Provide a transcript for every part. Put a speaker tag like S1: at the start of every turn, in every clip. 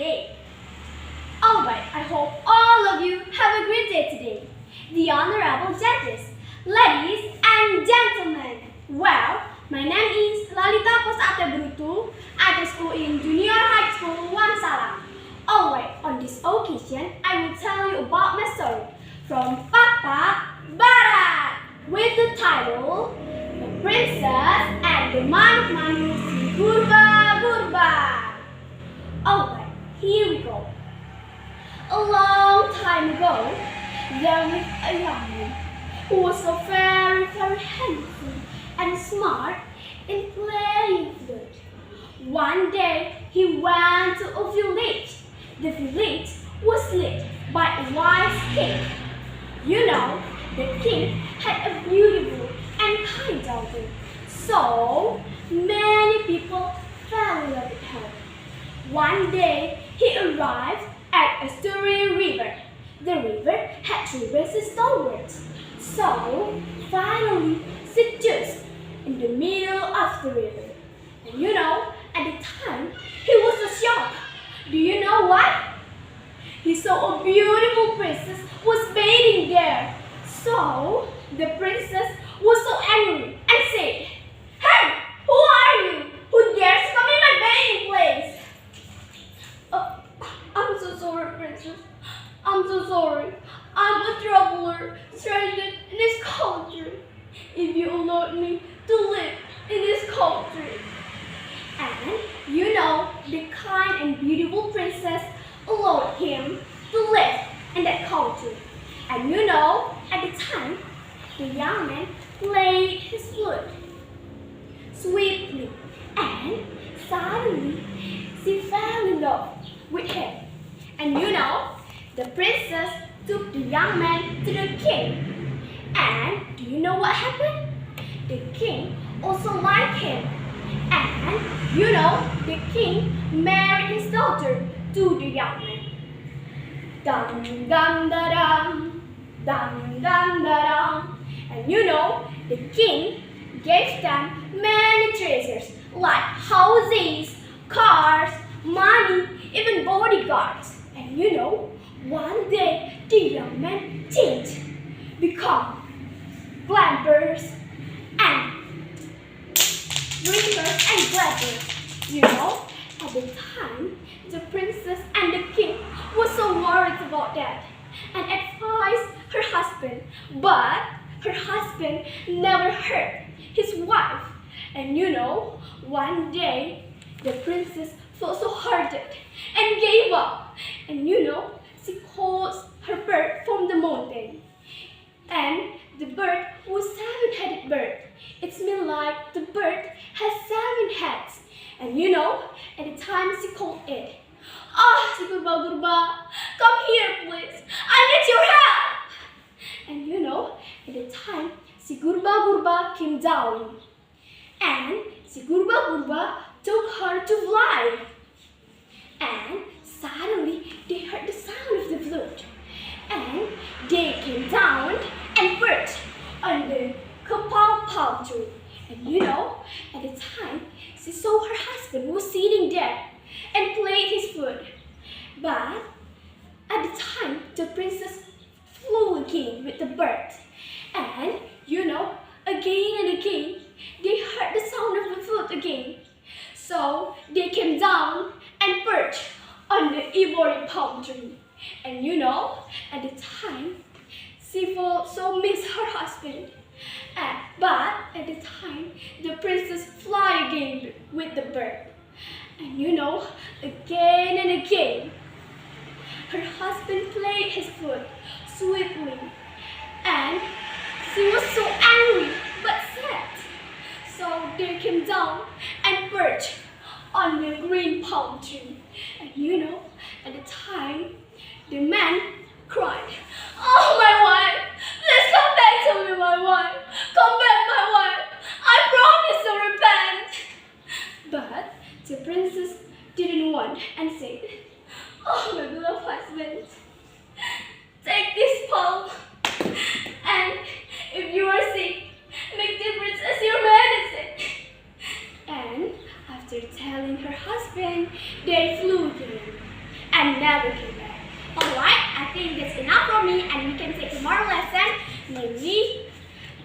S1: day. Alright, I hope all of you have a great day today. The Honorable Judges, ladies and gentlemen. Well, my name is Talita at a school in Junior High School, Wangsalam. Alright, on this occasion, I will tell you about my story from Papa Barat with the title The Princess and the Manuk Si Gurba Gurba. Alright, here we go. A long time ago, there lived a young man who was so very handsome and smart in playing flute. One day, he went to a village. The village was lit by a wise king. You know, the king had a beautiful and kind daughter. So, many people fell in love with her. One day, he arrived at a sturdy river. The river had to raise its downwards. So, finally, she stood in the middle of the river. And you know, at the time, he was so shocked. Do you know why? He saw a beautiful princess was bathing there. So, the princess was so angry and said, "Hey, who are you? Who dares come in my bathing place?" I'm so sorry, princess. I'm so sorry. I'm a traveler stranded in this country. If you allow me to live in this country. And you know, the kind and beautiful princess allowed him to live in that country. And you know, at the time, the young man played his flute sweetly, and suddenly she fell in love with him. And you know, the princess took the young man to the king. And do you know what happened? The king also liked him. And you know, the king married his daughter to the young man. Dum dum da dum, dum dum da dum. And you know, the king gave them many treasures like houses, cars, money, even bodyguards. And you know, one day the young man changed, become glamorous and drinkers and gladders. You know, at the time, the princess and the king were so worried about that and advised her husband. But her husband never heard his wife. And you know, one day, the princess felt so hurted and gave up. And you know, she called her bird from the mountain. And the bird was seven-headed bird. It means like the bird has 7 heads. And you know, at the time she called it, Si Gurba Gurba, come here please, I need your help. And you know, at the time, Si Gurba Gurba came down. And Si Gurba Gurba took her to fly. And suddenly, they heard the sound of the flute. And they came down and perched on the kapal palm tree. And you know, at the time, she saw her husband was sitting there and played his flute. But at the time, the princess flew again with the bird. And you know, again and again, they heard the sound of the flute again. So they came down and perched on the ivory palm tree. And you know, at the time, she so missed her husband. But at the time, the princess fly again with the bird. And you know, again and again, her husband played his flute sweetly. And she was so angry but sad. So they came down and perched on the green palm tree. And you know, at the time, the man cried, "Oh, my wife! Please come back to me, my wife! Come back, my wife! I promise to repent!" But the princess didn't want and said, "Oh, my beloved husband, take this palm, and if you are sick, make the princess your medicine." And after telling her husband, they flew again. and never came back. Alright, I think that's enough for me, and we can take tomorrow lesson, namely,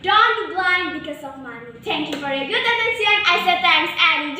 S1: don't be blind because of money. Thank you for your good attention. I say thanks and